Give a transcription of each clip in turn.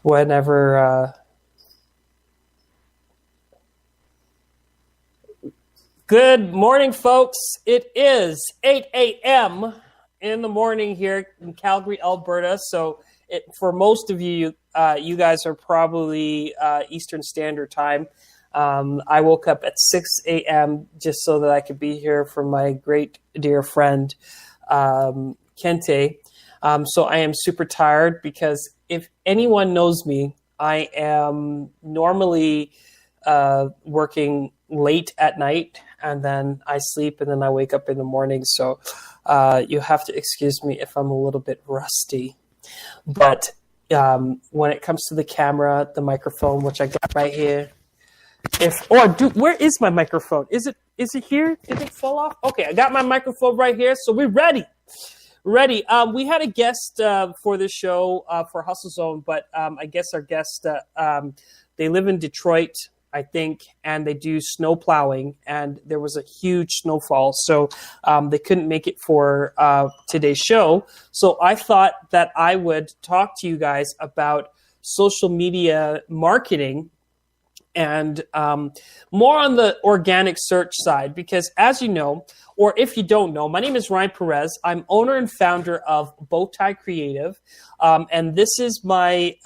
whenever. Good morning, folks. It is 8 a.m. in the morning here in Calgary, Alberta. So for most of you, you guys are probably Eastern Standard Time. I woke up at 6 a.m. just so that I could be here for my great dear friend, Kente. So I am super tired because if anyone knows me, I am normally working late at night, and then I sleep, and then I wake up in the morning. So you have to excuse me if I'm a little bit rusty. But when it comes to the camera, the microphone, which I got right here, where is my microphone? Is it here? Did it fall off? Okay, I got my microphone right here, so we're ready. We had a guest for this show for Hustle Zone, but I guess our guest, they live in Detroit, I think, and they do snow plowing, and there was a huge snowfall, so they couldn't make it for today's show. So I thought that I would talk to you guys about social media marketing and more on the organic search side, because as you know, or if you don't know, my name is Ryan Perez. I'm owner and founder of Bowtie Kreative, and this is my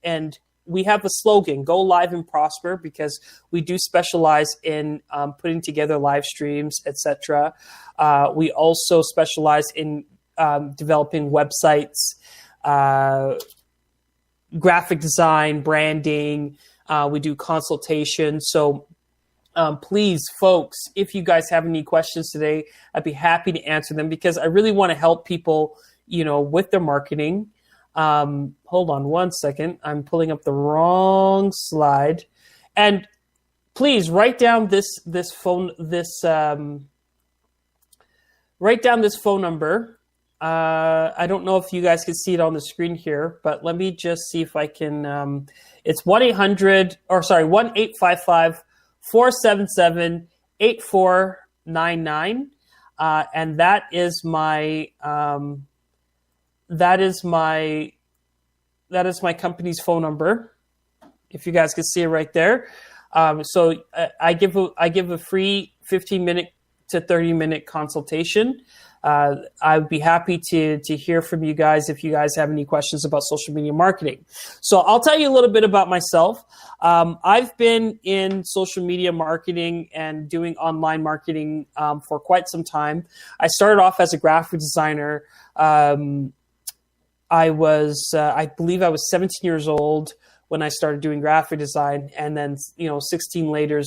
and we have a slogan, go live and prosper, because we do specialize in putting together live streams, etc. We also specialize in developing websites, graphic design, branding. We do consultation. So please, folks, if you guys have any questions today, I'd be happy to answer them, because I really want to help people, with their marketing. Hold on one second. I'm pulling up the wrong slide. And please write down this phone number. I don't know if you guys can see it on the screen here, but let me just see if I can. It's 1-855-477-8499. And that is my company's phone number. If you guys can see it right there. So I give a free 15-minute to 30-minute consultation. I'd be happy to hear from you guys if you guys have any questions about social media marketing. So I'll tell you a little bit about myself. I've been in social media marketing and doing online marketing for quite some time. I started off as a graphic designer. I believe I was 17 years old when I started doing graphic design, and then 16 later,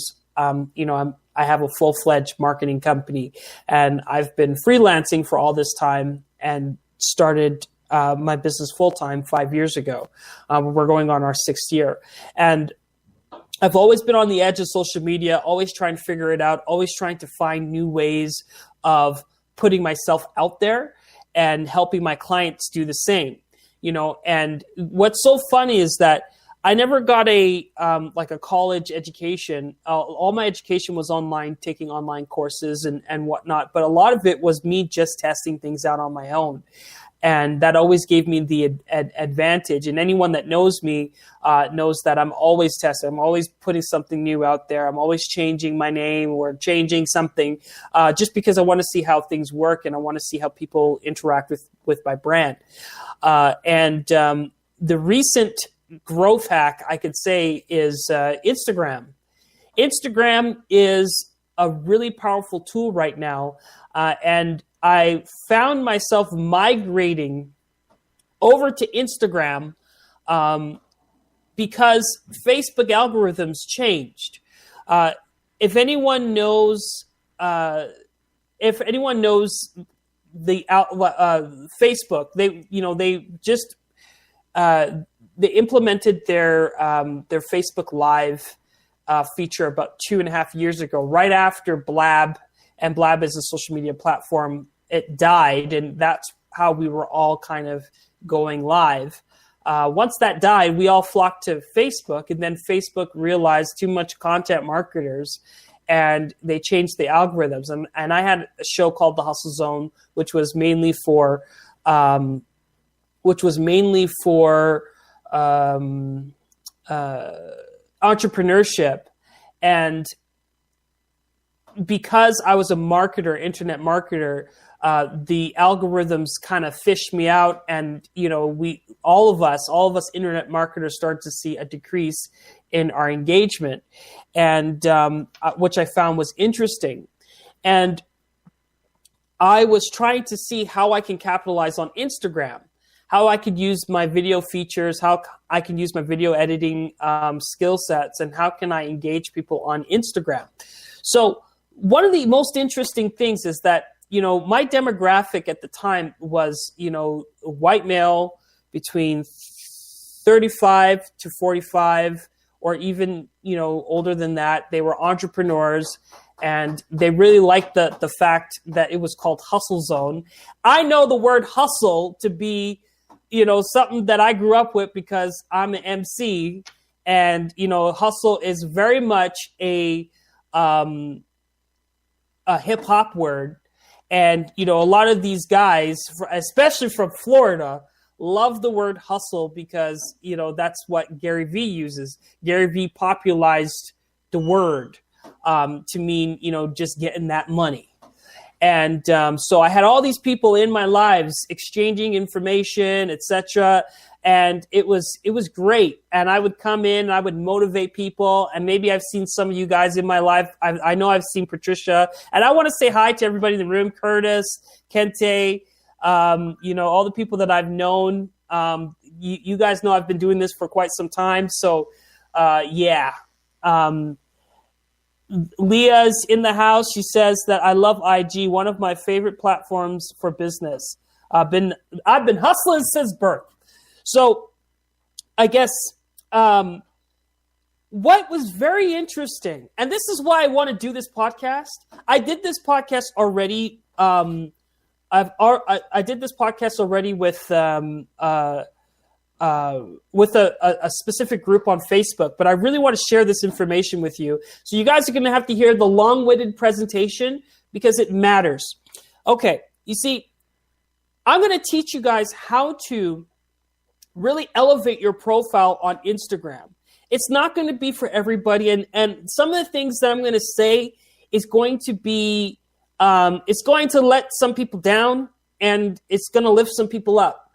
I have a full-fledged marketing company, and I've been freelancing for all this time and started my business full-time 5 years ago. We're going on our 6th year, and I've always been on the edge of social media, always trying to figure it out, always trying to find new ways of putting myself out there and helping my clients do the same. And what's so funny is that I never got a college education. All my education was online, taking online courses and whatnot. But a lot of it was me just testing things out on my own. And that always gave me the advantage. And anyone that knows me knows that I'm always testing. I'm always putting something new out there. I'm always changing my name or changing something just because I want to see how things work, and I want to see how people interact with my brand. The recent growth hack, I could say, is Instagram. Instagram is a really powerful tool right now, and I found myself migrating over to Instagram because Facebook algorithms changed. If anyone knows the Facebook, they just they implemented their Facebook Live feature about 2.5 years ago, right after Blab, and Blab is a social media platform. It died, and that's how we were all kind of going live. Once that died, we all flocked to Facebook, and then Facebook realized too much content marketers, and they changed the algorithms. And I had a show called The Hustle Zone, which was mainly for entrepreneurship. And because I was a marketer, internet marketer, the algorithms kind of fished me out, and all of us internet marketers started to see a decrease in our engagement, and which I found was interesting. And I was trying to see how I can capitalize on Instagram, how I could use my video features, how I can use my video editing skill sets, and how can I engage people on Instagram. So one of the most interesting things is that, my demographic at the time was, white male between 35 to 45, or even, older than that. They were entrepreneurs, and they really liked the fact that it was called Hustle Zone. I know the word hustle to be, something that I grew up with because I'm an MC, and, hustle is very much a hip hop word. And, a lot of these guys, especially from Florida, love the word hustle because, that's what Gary Vee uses. Gary Vee popularized the word to mean, just getting that money. And so I had all these people in my lives exchanging information, etc. And it was great. And I would come in and I would motivate people. And maybe I've seen some of you guys in my life. I know I've seen Patricia. And I want to say hi to everybody in the room, Curtis, Kente, all the people that I've known. You guys know I've been doing this for quite some time. So, yeah. Leah's in the house. She says that I love IG, one of my favorite platforms for business. I've been hustling since birth. So I guess what was very interesting, and this is why I want to do this podcast. I did this podcast already. I did this podcast already with a specific group on Facebook, but I really want to share this information with you. So you guys are going to have to hear the long-winded presentation because it matters. Okay, you see, I'm going to teach you guys how to really elevate your profile on Instagram. It's not going to be for everybody, and some of the things that I'm going to say is going to be, it's going to let some people down, and it's going to lift some people up.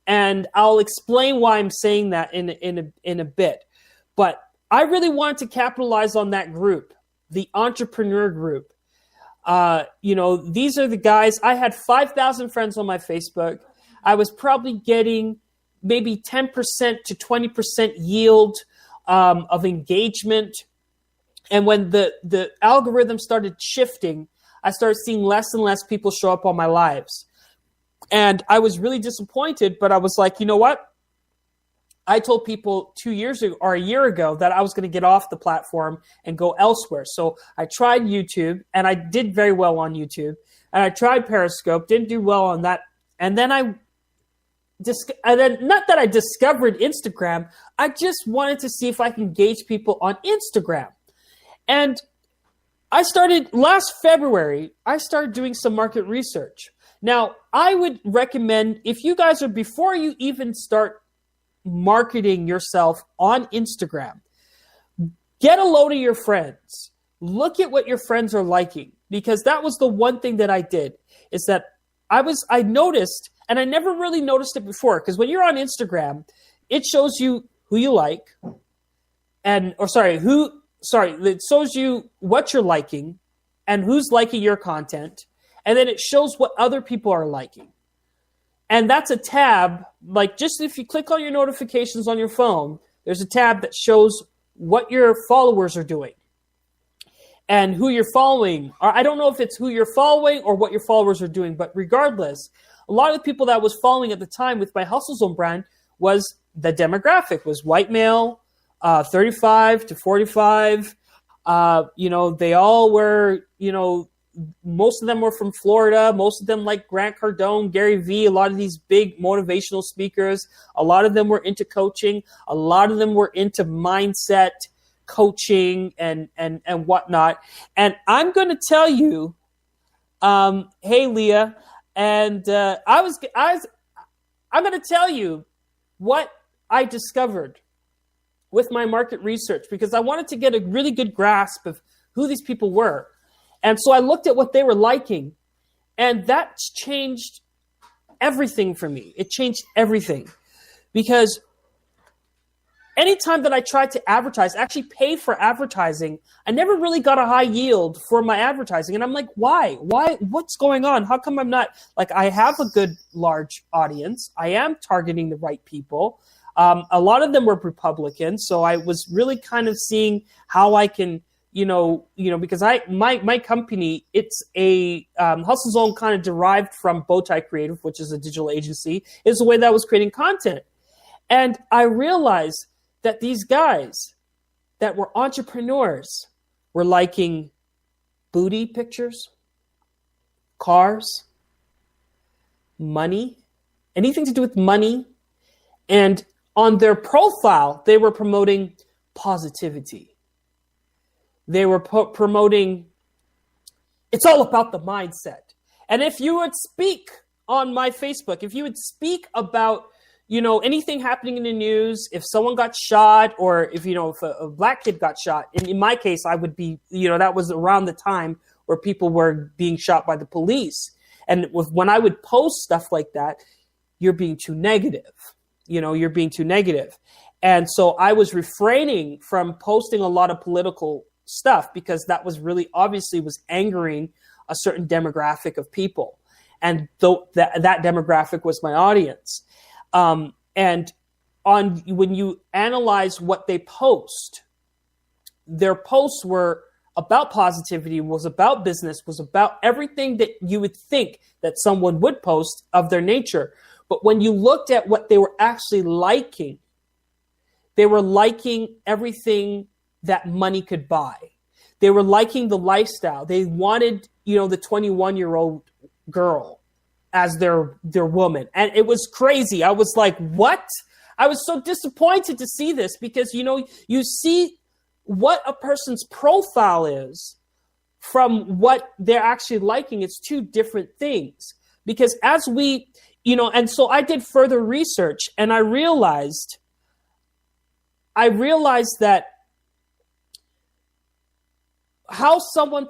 And I'll explain why I'm saying that in a bit. But I really wanted to capitalize on that group, the entrepreneur group. These are the guys. I had 5,000 friends on my Facebook. I was probably getting maybe 10% to 20% yield of engagement. And when the algorithm started shifting, I started seeing less and less people show up on my lives. And I was really disappointed, but I was like, you know what? I told people 2 years ago or a year ago that I was going to get off the platform and go elsewhere. So I tried YouTube, and I did very well on YouTube. And I tried Periscope, didn't do well on that. And then not that I discovered Instagram, I just wanted to see if I can engage people on Instagram. And last February, I started doing some market research. Now, I would recommend, if you guys are, before you even start marketing yourself on Instagram, get a load of your friends. Look at what your friends are liking, because that was the one thing that I did, is that I noticed, and I never really noticed it before, because when you're on Instagram, it shows you who you like, it shows you what you're liking and who's liking your content. And then it shows what other people are liking. And that's a tab, like just if you click on your notifications on your phone, there's a tab that shows what your followers are doing and who you're following. I don't know if it's who you're following or what your followers are doing, but regardless, a lot of the people that I was following at the time with my Hustle Zone brand was the demographic was white male, 35 to 45. They all were, most of them were from Florida. Most of them like Grant Cardone, Gary Vee, a lot of these big motivational speakers. A lot of them were into coaching. A lot of them were into mindset coaching and whatnot. And I'm going to tell you, hey, Leah, and I'm going to tell you what I discovered with my market research, because I wanted to get a really good grasp of who these people were. And so I looked at what they were liking, and that changed everything for me. It changed everything, because anytime that I tried to advertise, actually pay for advertising, I never really got a high yield for my advertising. And I'm like, why? What's going on? How come I'm not, like, I have a good large audience. I am targeting the right people. A lot of them were Republican. So I was really kind of seeing how I can, because my company, it's a Hustle Zone, kind of derived from Bowtie Creative, which is a digital agency, is the way that I was creating content. And I realized that these guys that were entrepreneurs were liking booty pictures, cars, money, anything to do with money. And on their profile, they were promoting positivity. They were promoting, it's all about the mindset. And if you would speak on my Facebook, if you would speak about, anything happening in the news, if someone got shot, or if a black kid got shot, and in my case, I would be, that was around the time where people were being shot by the police. And when I would post stuff like that, you're being too negative. You're being too negative. And so I was refraining from posting a lot of political stuff, because that was really obviously was angering a certain demographic of people. And that demographic was my audience. And when you analyze what they post, their posts were about positivity, was about business, was about everything that you would think that someone would post of their nature. But when you looked at what they were actually liking, they were liking everything that money could buy. They were liking the lifestyle. They wanted, the 21-year-old girl as their woman. And it was crazy. I was like, what? I was so disappointed to see this, because, you see what a person's profile is from what they're actually liking. It's two different things. Because as we, and so I did further research, and I realized that how someone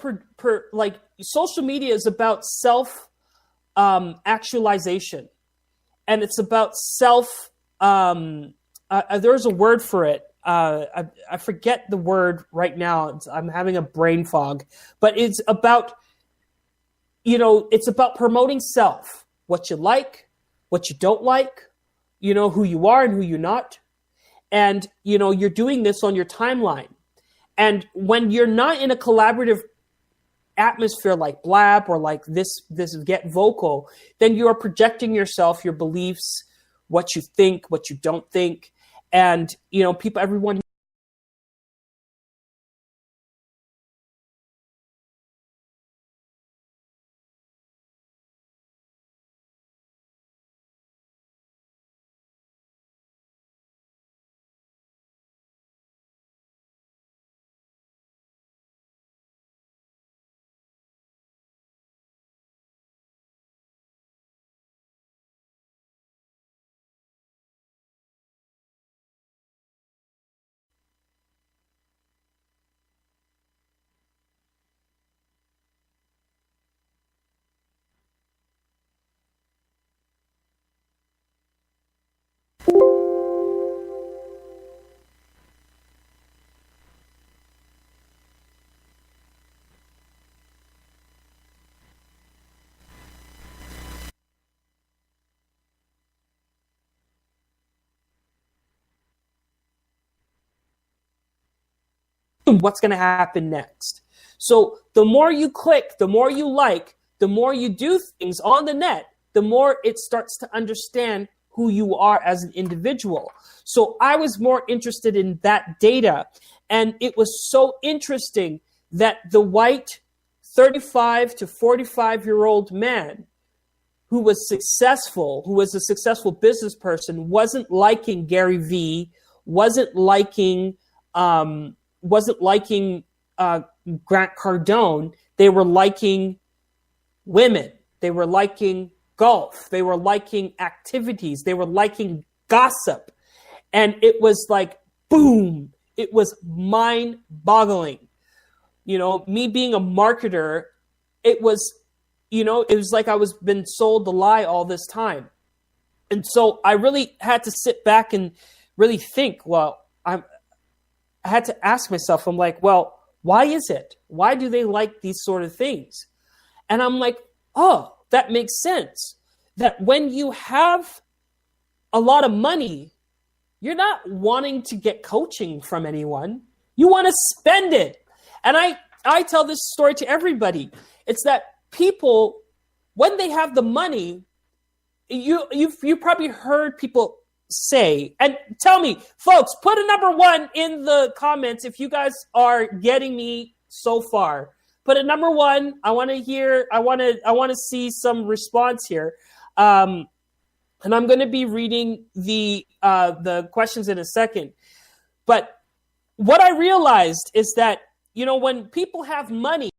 like social media is about self actualization, and it's about self. There's a word for it. I forget the word right now. I'm having a brain fog, but it's about, it's about promoting self, what you like, what you don't like, who you are and who you're not. And, you're doing this on your timeline. And when you're not in a collaborative atmosphere like Blab or like this Get Vocal, then you are projecting yourself, your beliefs, what you think, what you don't think. And, everyone. What's going to happen next. So the more you click, the more you like, the more you do things on the net, the more it starts to understand who you are as an individual. So I was more interested in that data. And it was so interesting that the white 35 to 45-year-old man who was successful, who was a successful business person, wasn't liking Gary Vee, wasn't liking Grant Cardone. They were liking women. They were liking golf. They were liking activities. They were liking gossip. And it was like, boom, it was mind boggling. You know, me being a marketer, it was, you know, it was like I was been sold the lie all this time. And so I really had to sit back and really think, I had to ask myself, I'm like, well, why is it? Why do they like these sort of things? And I'm like, oh, that makes sense. That when you have a lot of money, you're not wanting to get coaching from anyone. You want to spend it. And I tell this story to everybody. It's that people, when they have the money, you've probably heard people say, and tell me, folks, put a number 1 in the comments if you guys are getting me so far. Put a number 1. I want to hear. I want to see some response here. And I'm going to be reading the questions in a second. But what I realized is that, you know, when people have money,